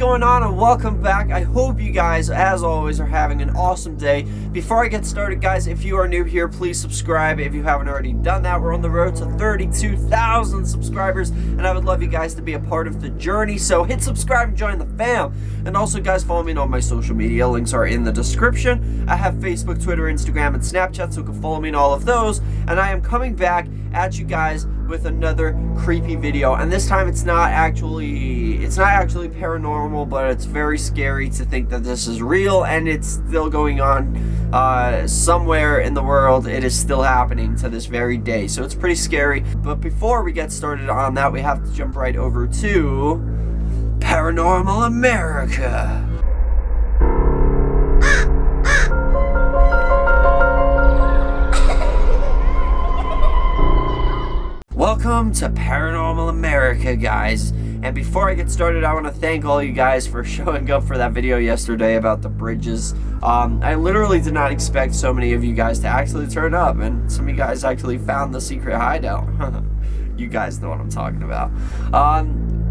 going on, and welcome back. I hope you guys, as always, are having an awesome day. Before I get started, guys, if you are new here, please subscribe if you haven't already done that. We're on the road to 32,000 subscribers, and I would love you guys to be a part of the journey. So hit subscribe and join the fam. And also, guys, follow me on all my social media. Links are in the description. I have Facebook, Twitter, Instagram, and Snapchat, so you can follow me on all of those. And I am coming back at you guys with another creepy video, and this time it's not actually paranormal, but it's very scary to think that this is real, and it's still going on somewhere in the world. It is still happening to this very day, so it's pretty scary. But before we get started on that, we have to jump right over to Paranormal America. Welcome to Paranormal America, guys. And before I get started, I want to thank all you guys for showing up for that video yesterday about the bridges. I literally did not expect so many of you guys to actually turn up, and some of you guys actually found the secret hideout. You guys know what I'm talking about.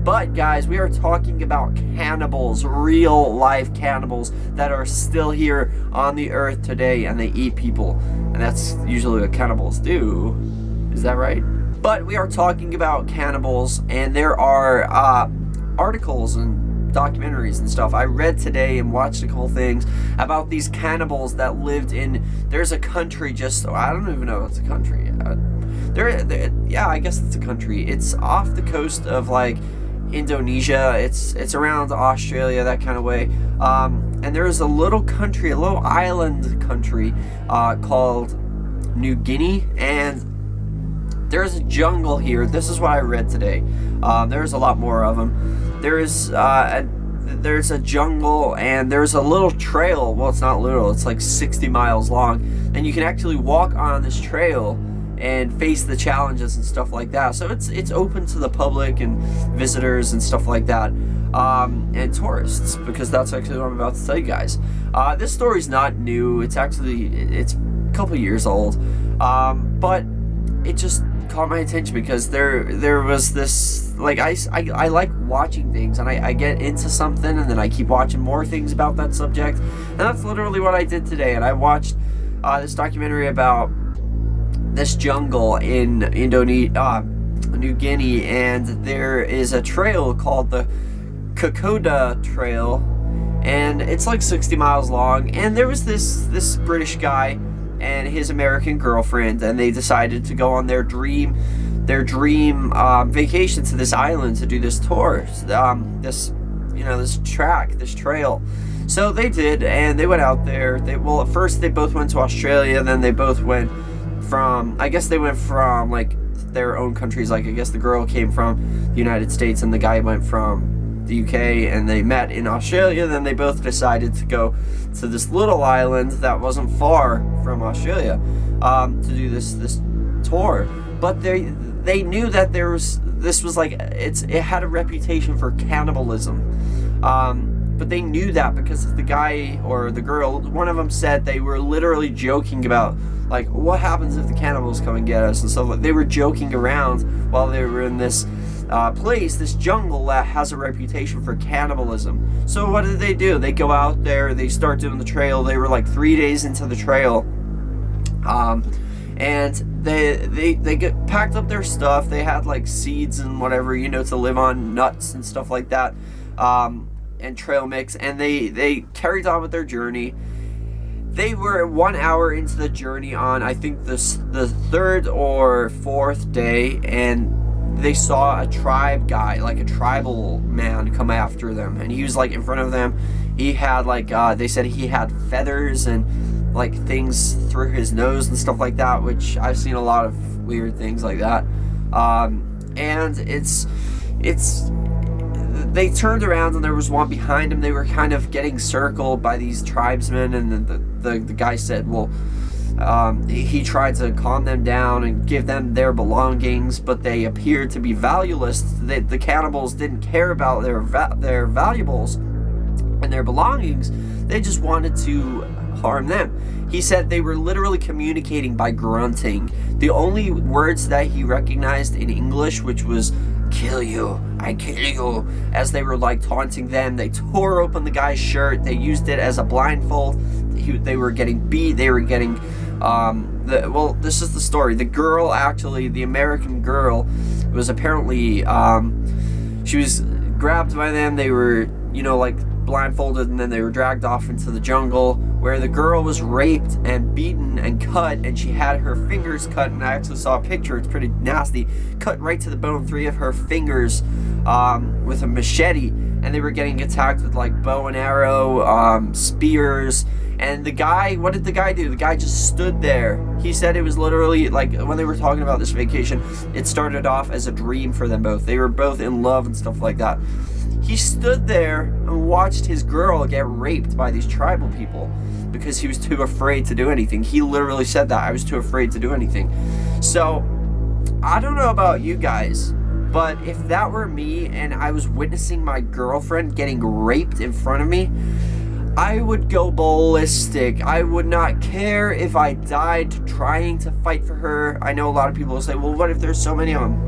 But guys, we are talking about cannibals, real life cannibals that are still here on the earth today, and they eat people. And that's usually what cannibals do. Is that right? But we are talking about cannibals, and there are articles and documentaries and stuff I read today and watched a couple things about these cannibals that lived in, there's a country just, I don't even know if it's a country. Yeah, I guess it's a country. It's off the coast of like Indonesia. It's around Australia, that kind of way. And there's a little country, a little island country called New Guinea, and there's a jungle here. This is what I read today. There's a lot more of them. There's a jungle, and there's a little trail. Well, it's not little. It's like 60 miles long, and you can actually walk on this trail and face the challenges and stuff like that. So it's open to the public and visitors and stuff like that, and tourists, because that's actually what I'm about to tell you guys. This story's not new. It's a couple years old, but it just caught my attention because there was this, like, I like watching things, and I get into something and then I keep watching more things about that subject, and that's literally what I did today. And I watched this documentary about this jungle in New Guinea, and there is a trail called the Kokoda Trail, and it's like 60 miles long, and there was this British guy and his American girlfriend, and they decided to go on their dream vacation to this island to do this tour, this trail. So they did, and they went out there. At first they both went to Australia, then they both went from like their own countries. Like, I guess the girl came from the United States and the guy went from the UK, and they met in Australia. Then they both decided to go to this little island that wasn't far from Australia to do this tour. But they knew that this was like, it had a reputation for cannibalism, but they knew that because the guy or the girl, one of them said they were literally joking about, like, what happens if the cannibals come and get us and stuff. They were joking around while they were in this this jungle that has a reputation for cannibalism. So what did they do? They go out there, they start doing the trail. They were like 3 days into the trail, and they get packed up their stuff. They had like seeds and whatever, to live on, nuts and stuff like that, and trail mix, and they carried on with their journey. They were 1 hour into the journey on, I think, the third or fourth day, and they saw a tribe guy, like a tribal man, come after them, and he was like in front of them. He had like they said he had feathers and like things through his nose and stuff like that, which I've seen a lot of weird things like that. And they turned around, and there was one behind him. They were kind of getting circled by these tribesmen, and the guy said, well, he tried to calm them down and give them their belongings, but they appeared to be valueless. The cannibals didn't care about their valuables and their belongings. They just wanted to harm them. He said they were literally communicating by grunting. The only words that he recognized in English, which was kill you, I kill you. As they were like taunting them, they tore open the guy's shirt. They used it as a blindfold. They were getting beat. They were getting, well, this is the story. The girl, actually, the American girl, was apparently, she was grabbed by them. They were, you know, like blindfolded, and then they were dragged off into the jungle, where the girl was raped and beaten and cut, and she had her fingers cut, and I actually saw a picture, it's pretty nasty, cut right to the bone, 3 of her fingers, with a machete, and they were getting attacked with like bow and arrow, spears. And the guy, what did the guy do? The guy just stood there. He said it was literally, like, when they were talking about this vacation, it started off as a dream for them both. They were both in love and stuff like that. He stood there and watched his girl get raped by these tribal people because he was too afraid to do anything. He literally said that, I was too afraid to do anything. So, I don't know about you guys, but if that were me and I was witnessing my girlfriend getting raped in front of me, I would go ballistic. I would not care if I died trying to fight for her. I know a lot of people will say, well, what if there's so many of them?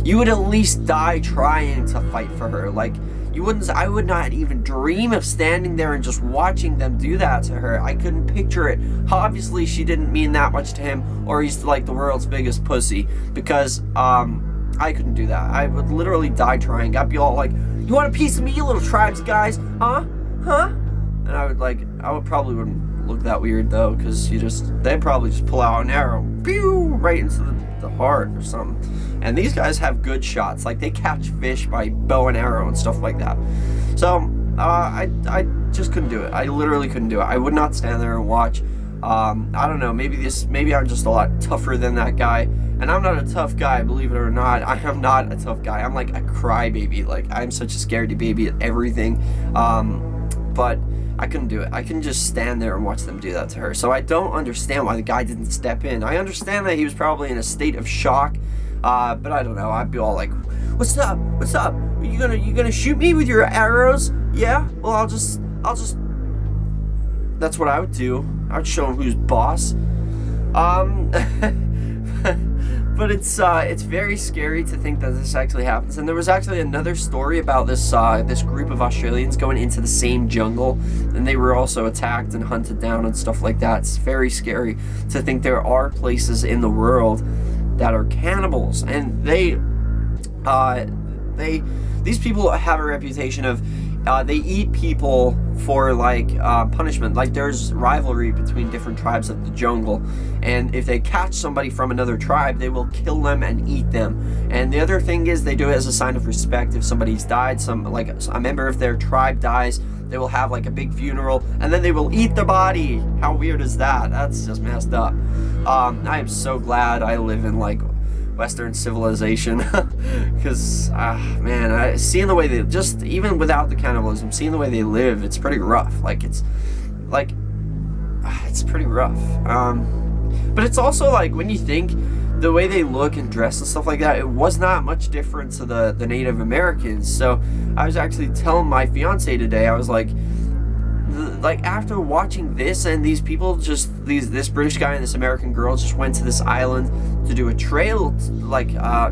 You would at least die trying to fight for her. Like, you wouldn't, I would not even dream of standing there and just watching them do that to her. I couldn't picture it. Obviously, she didn't mean that much to him, or he's like the world's biggest pussy, because, I couldn't do that. I would literally die trying. I'd be all like, you want a piece of me, you little tribes guys? Huh? And I would probably wouldn't look that weird though, because they'd probably just pull out an arrow, pew, right into the heart or something. And these guys have good shots, like they catch fish by bow and arrow and stuff like that. So, I just couldn't do it. I literally couldn't do it. I would not stand there and watch. I don't know, maybe I'm just a lot tougher than that guy. And I'm not a tough guy, believe it or not. I am not a tough guy. I'm like a crybaby. Like, I'm such a scaredy baby at everything. But I couldn't do it. I couldn't just stand there and watch them do that to her. So I don't understand why the guy didn't step in. I understand that he was probably in a state of shock, but I don't know. I'd be all like, "What's up? What's up? You gonna shoot me with your arrows? Yeah. Well, I'll just." That's what I would do. I would show him who's boss. But it's very scary to think that this actually happens. And there was actually another story about this group of Australians going into the same jungle, and they were also attacked and hunted down and stuff like that. It's very scary to think there are places in the world that are cannibals, and these people have a reputation of they eat people for like punishment. Like, there's rivalry between different tribes of the jungle, and if they catch somebody from another tribe, they will kill them and eat them. And the other thing is, they do it as a sign of respect. If somebody's died, like a member of their tribe dies, they will have like a big funeral, and then they will eat the body. How weird is that? That's just messed up. I am so glad I live in like Western civilization, because man, seeing the way they, just even without the cannibalism, seeing the way they live, it's pretty rough. It's pretty rough. But it's also like, when you think the way they look and dress and stuff like that, it was not much different to the Native Americans. So I was actually telling my fiance today, I was like after watching this, and these people this British guy and this American girl just went to this island to do a trail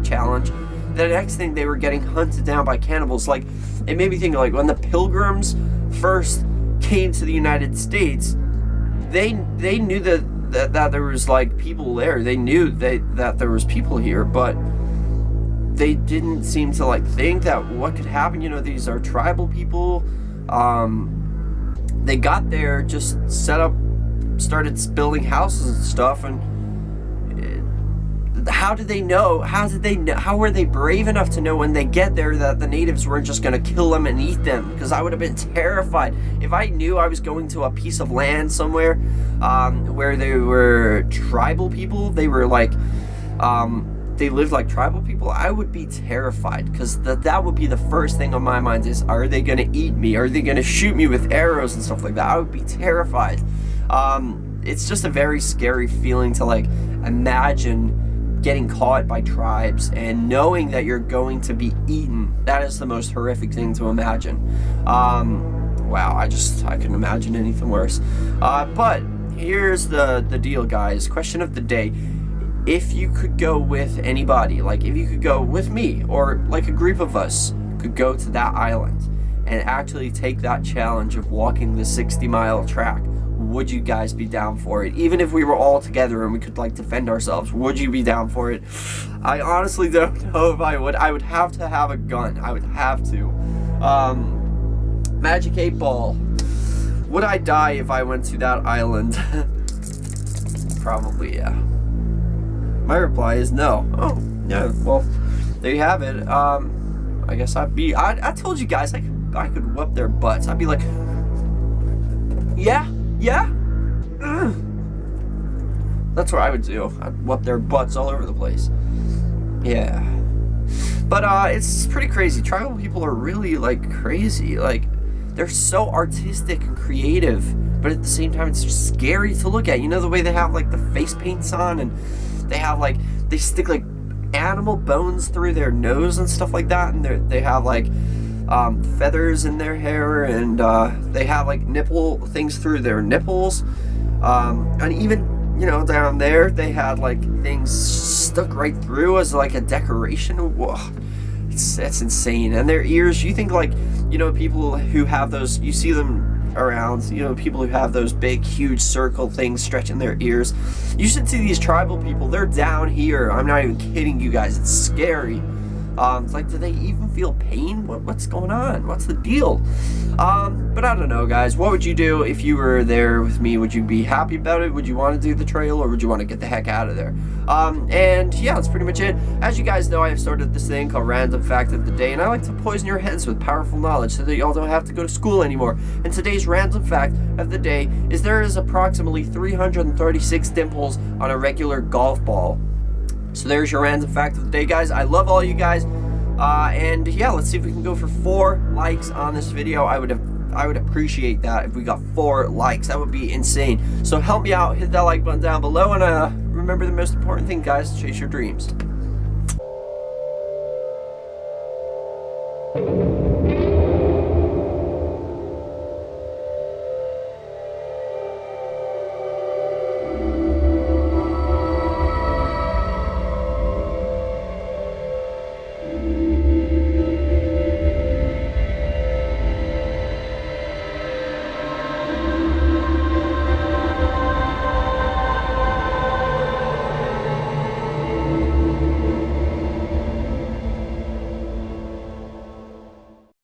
challenge. The next thing, they were getting hunted down by cannibals. Like, it made me think, like, when the Pilgrims first came to the United States, they knew that there was like people there. They knew that there was people here, but they didn't seem to like think that what could happen. You know, these are tribal people. They got there, just set up, started building houses and stuff, and how did they know? How were they brave enough to know when they get there that the natives weren't just gonna kill them and eat them? Because I would have been terrified. If I knew I was going to a piece of land somewhere where they were tribal people, they were like, they lived like tribal people, I would be terrified, because that would be the first thing on my mind is, are they gonna eat me? Are they gonna shoot me with arrows and stuff like that? I would be terrified. It's just a very scary feeling to like imagine getting caught by tribes and knowing that you're going to be eaten. That is the most horrific thing to imagine. Wow, I couldn't imagine anything worse. But here's the deal, guys. Question of the day. if you could go with anybody, like if you could go with me or like a group of us could go to that island and actually take that challenge of walking the 60-mile track, would you guys be down for it? Even if we were all together and we could like defend ourselves, would you be down for it? I honestly don't know if I would. I would have to have a gun. I would have to. Magic 8 Ball. Would I die if I went to that island? Probably, yeah. My reply is no. Oh, yeah, well, there you have it. I guess I told you guys I could whoop their butts. I'd be like, yeah. That's what I would do. I'd whoop their butts all over the place. Yeah. But it's pretty crazy. Tribal people are really like crazy. Like, they're so artistic and creative, but at the same time it's just scary to look at. You know, the way they have like the face paints on, and they have like, they stick like animal bones through their nose and stuff like that, and they have like feathers in their hair, and they have like nipple things through their nipples, and even, you know, down there they had like things stuck right through as like a decoration. Whoa, it's insane. And their ears, you think like, you know, people who have those, you see them around, you know, people who have those big huge circle things stretching their ears, you should see these tribal people. They're down here. I'm not even kidding you guys. It's scary. It's like, do they even feel pain? What's going on? What's the deal? But I don't know, guys. What would you do if you were there with me? Would you be happy about it? Would you want to do the trail, or would you want to get the heck out of there? And yeah, that's pretty much it. As you guys know, I have started this thing called Random Fact of the Day, and I like to poison your heads with powerful knowledge so that y'all don't have to go to school anymore. And today's Random Fact of the Day is there is approximately 336 dimples on a regular golf ball. So there's your Random Fact of the Day, guys. I love all you guys. And yeah, let's see if we can go for 4 likes on this video. I would appreciate that if we got 4 likes. That would be insane. So help me out, hit that like button down below, and remember the most important thing, guys, chase your dreams.